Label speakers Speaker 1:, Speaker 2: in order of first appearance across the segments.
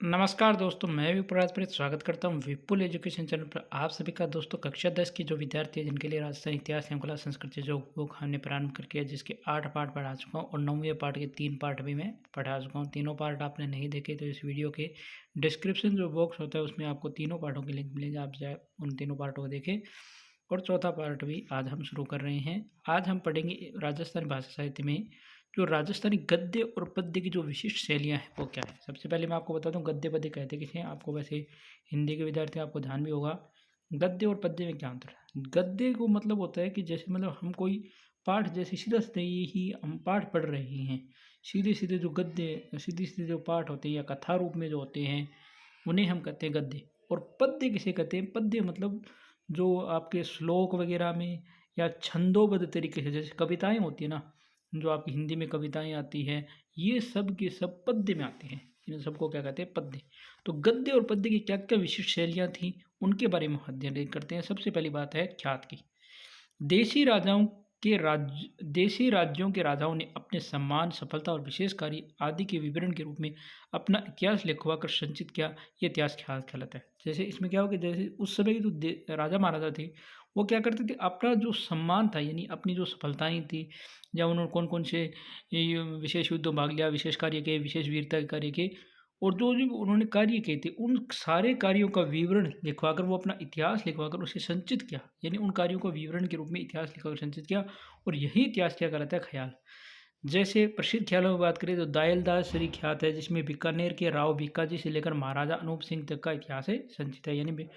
Speaker 1: नमस्कार दोस्तों, मैं विपुराज प्रीत स्वागत करता हूं विपुल एजुकेशन चैनल पर। आप सभी का दोस्तों कक्षा 10 की जो विद्यार्थी है जिनके लिए राजस्थान इतिहास एवं कला संस्कृति जो बुक हमने प्रारंभ करके जिसके 8 पार्ट पढ़ा चुका हूं और 9वें पार्ट के 3 पार्ट भी मैं पढ़ा चुका हूं। तीनों पार्ट आपने नहीं देखे तो इस वीडियो के डिस्क्रिप्शन जो बॉक्स होता है उसमें आपको तीनों पार्टों की लिंक मिलेगा, आप जाए उन तीनों पार्टों को देखें। और चौथा पार्ट भी आज हम शुरू कर रहे हैं। आज हम पढ़ेंगे राजस्थानी भाषा साहित्य में जो राजस्थानी गद्य और पद्य की जो विशिष्ट शैलियाँ हैं वो क्या है। सबसे पहले मैं आपको बता दूं गद्य पद्य कहते किसे हैं। आपको वैसे हिंदी के विद्यार्थी आपको ध्यान भी होगा गद्य और पद्य में क्या अंतर है। गद्य को मतलब होता है कि जैसे मतलब हम कोई पाठ जैसे सीधा सीधे ही हम पाठ पढ़ रहे हैं, सीधे सीधे जो गद्य सीधे सीधे जो पाठ होते हैं या कथा रूप में जो होते हैं उन्हें हम कहते हैं गद्य। और पद्य किसे कहते हैं। पद्य मतलब जो आपके श्लोक वगैरह में या छंदोबद्ध तरीके से जैसे कविताएं होती है ना, जो आपकी हिंदी में कविताएं आती हैं, ये सब के सब पद्य में आते हैं। इन सबको क्या कहते हैं, पद्य। तो गद्य और पद्य की क्या क्या विशिष्ट शैलियाँ थी उनके बारे में अध्ययन करते हैं। सबसे पहली बात है ख्यात की। देशी राजाओं देशी राज्यों के राजाओं ने अपने सम्मान, सफलता और विशेष कार्य आदि के विवरण के रूप में अपना इतिहास लिखवा कर संचित किया। ये इतिहास ख्यात कहलाता है। जैसे इसमें क्या हो कि जैसे उस समय के जो राजा महाराजा थे वो क्या करते थे, अपना जो सम्मान था यानी अपनी जो सफलताएं थी या उन्होंने कौन कौन से विशेष युद्धों में भाग लिया, विशेष कार्य किए, विशेष वीरता के कार्य किए और जो जो उन्होंने कार्य किए थे उन सारे कार्यों का विवरण लिखवाकर वो अपना इतिहास लिखवाकर उसे संचित किया। यानी उन कार्यों को विवरण के रूप में इतिहास लिखवाकर संचित किया। और यही इतिहास क्या कहलाता है, ख्याल। जैसे प्रसिद्ध ख्यालों की बात करें तो दायलदास श्री ख्यात है, जिसमें बीकानेर के राव भीकाजी से लेकर महाराजा अनूप सिंह तक का इतिहास है संचित है। यानी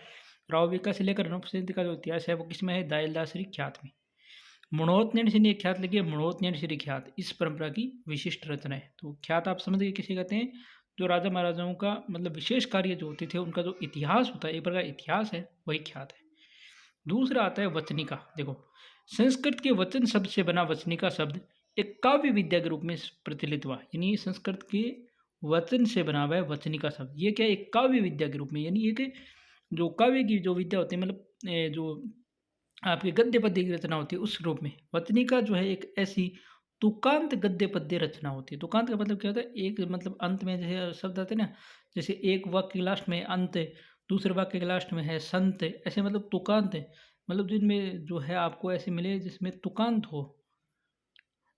Speaker 1: राव भीका से लेकर अनूप सिंह तक का जो इतिहास है वो किसमें है, दायलदास श्री ख्यात में। मृणोत्नयन से ख्यात लगी है, मृणोत्नयन श्री ख्यात इस परंपरा की विशिष्ट रचना है। तो ख्यात आप समझ गए किसे कहते हैं, जो राजा महाराजाओं का मतलब विशेष कार्य जो होते थे उनका जो इतिहास होता है, एक प्रकार इतिहास है, वही ख्यात है। दूसरा आता है वचनिका। देखो, संस्कृत के वचन शब्द से बना वचनिका शब्द एक काव्य विद्या के रूप में प्रचलित हुआ। यानी संस्कृत के वचन से बना हुआ है वचनिका शब्द, ये क्या एक काव्य विद्या के रूप में, यानी एक जो काव्य की जो विद्या होती है मतलब जो आपके गद्य पद्य की रचना होती है उस रूप में वचनिका जो है एक ऐसी तुकांत गद्य पद्य रचना होती है। तुकांत का मतलब क्या होता है, एक मतलब अंत में जैसे शब्द आते हैं ना, जैसे एक वाक्य के लास्ट में अंत, दूसरे वाक्य के लास्ट में है संत, ऐसे मतलब तुकांत है। मतलब जिनमें जो है आपको ऐसे मिले जिसमें तुकांत हो,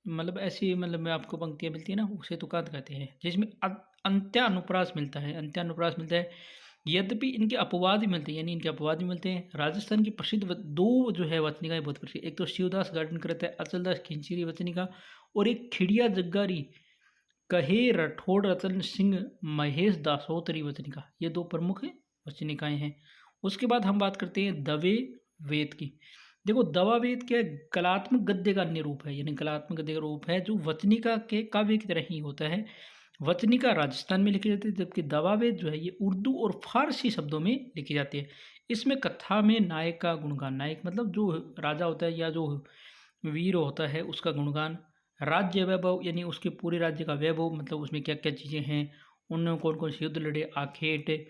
Speaker 1: मतलब ऐसी मतलब में आपको पंक्तियाँ मिलती है ना, उसे तुकांत कहते हैं। जिसमें अंत्यानुप्रास मिलता है, अंत्यानुप्रास मिलता है। यद्यपि इनके अपवाद भी मिलते हैं, यानी इनके अपवाद भी मिलते हैं। राजस्थान की प्रसिद्ध दो जो है वचनिकाएं बहुत प्रसिद्ध, एक तो शिवदास गार्डन करता है अचलदास खिंचीरी वचनिका, और एक खिड़िया जग्गारी कहे राठौड़ रतन सिंह महेश दासोतरी वचनिका, ये दो प्रमुख वचनिकाएं हैं। उसके बाद हम बात करते हैं दवे वेद की। देखो, दवा वेद क्या है, कलात्मक गद्य का अन्य रूप है, यानी कलात्मक गद्य का रूप है जो वचनिका के काव्य की तरह ही होता है। वचनिका राजस्थान में लिखी जाती है जबकि दवावेद जो है ये उर्दू और फारसी शब्दों में लिखी जाती है। इसमें कथा में नायक का गुणगान, नायक मतलब जो राजा होता है या जो वीर होता है उसका गुणगान, राज्य वैभव यानी उसके पूरे राज्य का वैभव, मतलब उसमें क्या क्या चीज़ें हैं, उन्होंने कौन कौन से युद्ध लड़े, आखेट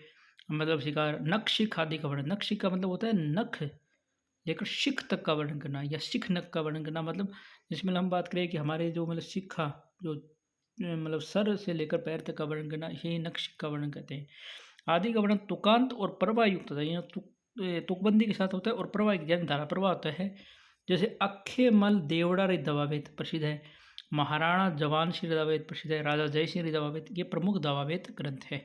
Speaker 1: मतलब शिकार, नख आदि का वर्णन। नख का मतलब होता है नख लेकर सिख तक का वर्णन करना या सिख नख का वर्णन करना। मतलब जिसमें हम बात करें कि हमारे जो मतलब सिखा जो मतलब सर से लेकर पैर तक का वर्णन करना, यही नक्श का वर्णन कहते हैं। आदि का वर्णन तुकांत और प्रवाह युक्त होता है, यानी तुकबंदी के साथ होता है और प्रवाह यानी धारा प्रवाह होता है। जैसे अखे मल देवड़ा रे दवावेद प्रसिद्ध है, महाराणा जवान श्री दवावेद प्रसिद्ध है, राजा जय सिंह दवावेद, ये प्रमुख दवावेद ग्रंथ है।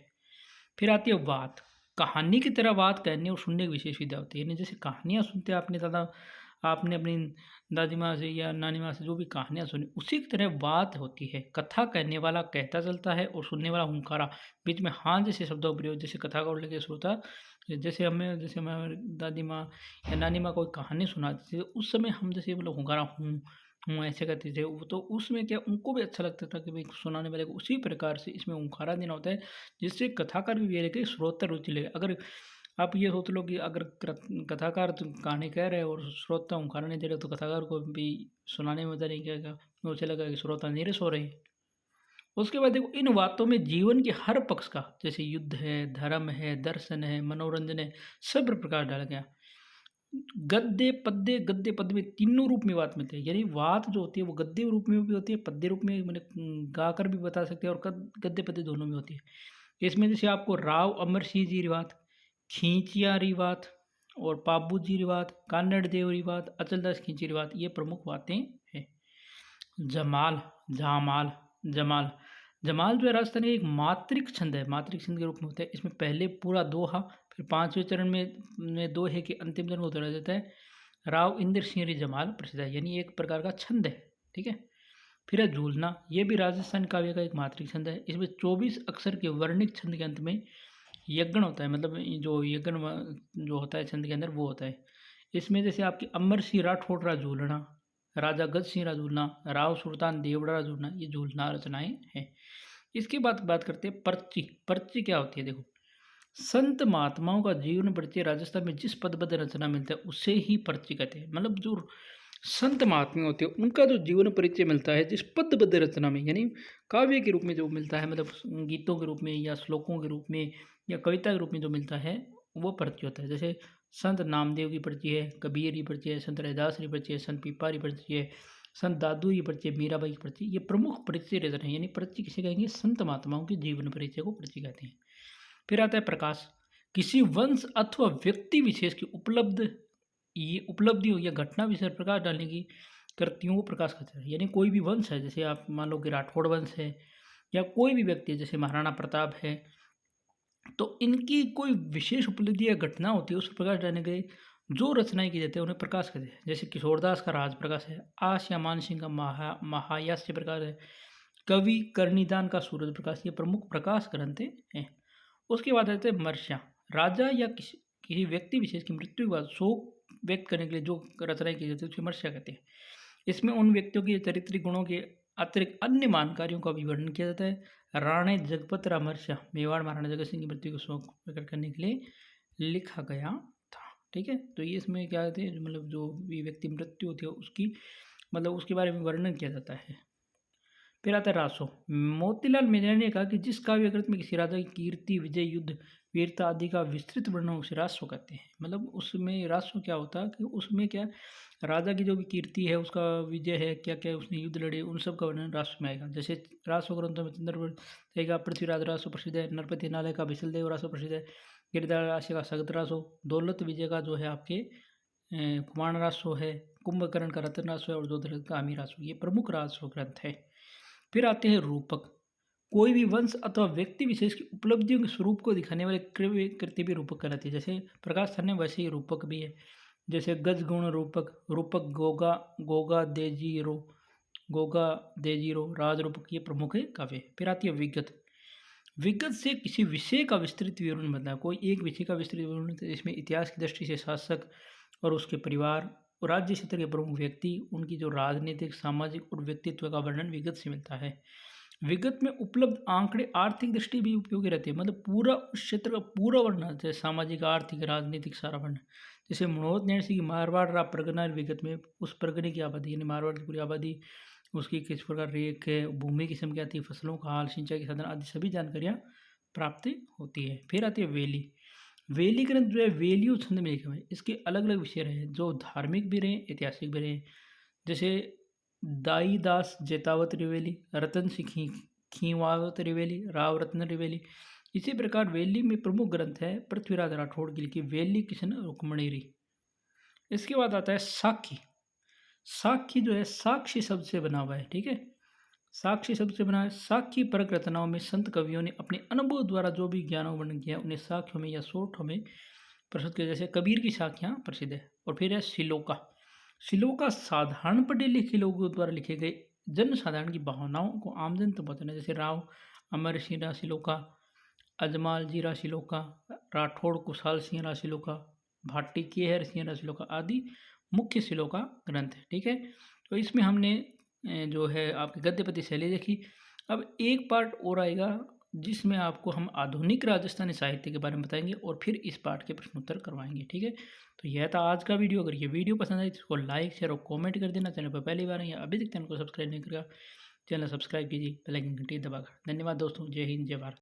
Speaker 1: फिर आती है बात। कहानी की तरह बात कहने और सुनने की विशेष विद्या होती है। यानी जैसे कहानियाँ सुनते हैं आपने ज़्यादा, आपने अपनी दादी माँ से या नानी माँ से जो भी कहानियाँ सुनी उसी की तरह बात होती है। कथा कहने वाला कहता चलता है और सुनने वाला हुंकारा, बीच में हाँ जैसे शब्दों का प्रयोग। जैसे कथा का उल्लेख श्रोता, जैसे हमें दादी माँ या नानी माँ कोई कहानी सुनाती थी उस समय हम जैसे मतलब हुंकारा हूँ ऐसे करते थे, वो तो उसमें क्या उनको भी अच्छा लगता था कि भाई सुनाने वाले को। उसी प्रकार से इसमें हुंकारा देना होता है जिससे कथाकार भी ये लगे, श्रोता रुचि लगे। अगर आप ये सोच लो कि अगर कथाकार तो कहानी कह रहे हैं और श्रोता हुंकारा नहीं दे रहे तो कथाकार को भी सुनाने में मजा नहीं आएगा, उसे लगा कि श्रोता नीरस हो रहे हैं। उसके बाद देखो, इन बातों में जीवन के हर पक्ष का, जैसे युद्ध है, धर्म है, दर्शन है, मनोरंजन है, सब प्रकार डाला गया। गद्य पद्य में तीनों रूप में बात मिलती है। यानी बात जो होती है वो गद्य रूप में भी होती है, पद्य रूप में मैंने गा कर भी बता सकते हैं, और गद्य पद्य दोनों में होती है। इसमें जैसे आपको राव अमर सिंह जी रिवात, खींचिया रिवात और पाबू जी रिवात, कान्नड़ देव रिवात, अचलदास खींची रिवात, ये प्रमुख बातें हैं। जमाल, जामाल, जमाल, जमाल जो है राजस्थान का एक मात्रिक छंद है, मात्रिक छंद के रूप में होता है। इसमें पहले पूरा दोहा, फिर पांचवें चरण में दोहे के अंतिम चरण को दोहराया जाता है। राव इंद्र सिंह जमाल प्रसिद्ध है, यानी एक प्रकार का छंद है, ठीक है। फिर है झूलना, ये भी राजस्थान काव्य का एक मात्रिक छंद है। इसमें 24 अक्षर के वर्णिक छंद के अंत में यज्ञ होता है, मतलब जो यज्ञ जो होता है छंद के अंदर वो होता है। इसमें जैसे आपकी अमर सिंह राठौड़ झूलना, राजा गज सिंह झूलना, राव सुल्तान देवड़ा झूलना, ये झूलना रचनाएं हैं। इसके बाद बात करते हैं पर्ची। पर्ची क्या होती है, देखो, संत महात्माओं का जीवन परिचय राजस्थान में जिस पदबद्ध रचना मिलता है उसे ही पर्ची कहते हैं। मतलब जो संत महात्मा होते हैं उनका जो जीवन परिचय मिलता है जिस पदबद्ध रचना में, यानी काव्य के रूप में जो मिलता है, मतलब गीतों के रूप में या श्लोकों के रूप में या कविता के रूप में जो मिलता है वो पर्ची होता है। जैसे संत नामदेव की पर्ची है, कबीर की पर्ची है, संत रैदास की पर्ची है, संत पीपा की पर्ची है, संत दादू की पर्ची है, मीराबाई की पर्ची, ये प्रमुख परिचय रचना है। यानी पर्ची किसे कहेंगे, संत महात्माओं के जीवन परिचय को पर्ची कहते हैं। फिर आता है प्रकाश, किसी वंश अथवा व्यक्ति विशेष की उपलब्धियों या घटना विषय प्रकाश डालने की कृतियों को प्रकाश कहते हैं। यानी कोई भी वंश है, जैसे आप मान लो कि राठौड़ वंश है, या कोई भी व्यक्ति है जैसे महाराणा प्रताप है, तो इनकी कोई विशेष उपलब्धि या घटना होती है उस पर प्रकाश डालने के लिए जो रचनाएं की जाती है उन्हें प्रकाश कहते हैं। जैसे किशोरदास का राज प्रकाश है, आश या मान सिंह का महायास्य प्रकाश है, कवि कर्णिदान का सूरज प्रकाश, ये प्रमुख प्रकाश ग्रंथ हैं। उसके बाद आते हैं मर्ष्या, राजा या किसी व्यक्ति विशेष की मृत्यु के बाद शोक व्यक्त करने के लिए जो रचनाएं की जाती है उसकी मर्ष्या कहते हैं। इसमें उन व्यक्तियों के चारित्रिक गुणों के अतिरिक्त अन्य मान कार्यों का भी वर्णन किया जाता है। राणे जगपत रामर्षा, मेवाड़ महाराणा जगत सिंह की मृत्यु को शोक प्रकट करने के लिए लिखा गया था, ठीक है। तो ये इसमें क्या कहते हैं, मतलब जो भी व्यक्ति मृत्यु होती है उसकी, मतलब उसके बारे में वर्णन किया जाता है। फिर आता है रासो। मोतीलाल मेहरा ने कहा कि जिस काव्य कृत में किसी राजा की कीर्ति, विजय, युद्ध, वीरता आदि का विस्तृत वर्णन उसे रासो कहते हैं। मतलब उसमें रासो क्या होता है कि उसमें क्या राजा की जो भी कीर्ति है, उसका विजय है, क्या क्या उसने युद्ध लड़े, उन सब का वर्णन रासो में आएगा। जैसे रासो ग्रंथों में चंद्र का पृथ्वीराज रासो प्रसिद्ध है, नरपति नालय का विशलदेव रासो प्रसिद्ध है, गिरधार राशि का सगत रासो, दौलत विजय का जो है आपके कुमार रासो है, कुंभकर्ण का रतन रासो है, और जोधर का आमी रासो, ये प्रमुख रासो ग्रंथ है। फिर आते हैं रूपक, कोई भी वंश अथवा व्यक्ति विशेष की उपलब्धियों के स्वरूप को दिखाने वाले कृति भी रूपक कहलाती है। जैसे प्रकाश सर ने वैसे ही रूपक भी है, जैसे गज गुण रूपक, रूपक गोगा गोगा देजीरो, गोगा देजीरो, राज रूपक, ये प्रमुख है काव्य। फिर आती है विगत, विगत से किसी विषय का विस्तृत विवरण बताना, कोई एक विषय का विस्तृत विवरण, इसमें इतिहास की दृष्टि से शासक और उसके परिवार और राज्य क्षेत्र के प्रमुख व्यक्ति, उनकी जो राजनीतिक, सामाजिक और व्यक्तित्व का वर्णन विगत से मिलता है। विगत में उपलब्ध आंकड़े आर्थिक दृष्टि भी उपयोगी रहते हैं, मतलब पूरा उस क्षेत्र का पूरा वर्णन, जैसे सामाजिक, आर्थिक, राजनीतिक सारा वर्णन। जैसे मनोहर नैणसी की मारवाड़ रा परगना विगत में उस परगने की आबादी, यानी मारवाड़ की पूरी आबादी, उसकी किस प्रकार रेख है, भूमि की संख्या आती है, फसलों का हाल, सिंचाई के साधन आदि सभी जानकारियाँ प्राप्त होती है। फिर आती है वेली। वेली ग्रंथ जो है वेलियो छंद में लिखे हुए हैं, इसके अलग अलग विषय रहे जो धार्मिक भी रहे, ऐतिहासिक भी रहे। जैसे दाई दास जेतावत रिवेली, रतन सिंह खीवावत रिवेली, राव रत्न रिवेली। इसी प्रकार वेली में प्रमुख ग्रंथ है पृथ्वीराज राठौड़ की लिखी वेली किशन रुक्मणीरी। इसके बाद आता है साखी। साखी जो है साक्षी शब्द से बना हुआ है, ठीक है, साक्षी शब्द से बना है। साखी परक रचनाओं में संत कवियों ने अपने अनुभव द्वारा जो भी ज्ञानों वर्णन किया उन्हें साखियों में या सोठों में प्रस्तुत किया। जैसे कबीर की साखियाँ प्रसिद्ध है। और फिर है शिलोका। शिलोका साधारण पढ़े लिखे लोगों द्वारा लिखे गए जन साधारण की भावनाओं को आमजन तक पहुँचाना। जैसे राव अमर सिंह रा शिलोका, अजमाल जी रा शिलोका, राठौड़ कुशाल सिंह रा शिलोका, भाटी केहर सिंह रा शिलोका आदि मुख्य शिलोका ग्रंथ है, ठीक है। तो इसमें हमने जो है आपकी गद्यपति शैली देखी। अब एक पार्ट और आएगा जिसमें आपको हम आधुनिक राजस्थानी साहित्य के बारे में बताएंगे और फिर इस पार्ट के प्रश्नोत्तर करवाएंगे, ठीक है। तो यह था आज का वीडियो। अगर ये वीडियो पसंद आई तो इसको लाइक, शेयर और कमेंट कर देना। चैनल पर पहली बार है या अभी तक चैनल को सब्सक्राइब नहीं करेगा, चैनल सब्सक्राइब कीजिए, बेल आइकन घंटी दबाकर। धन्यवाद दोस्तों, जय हिंद, जय भारत।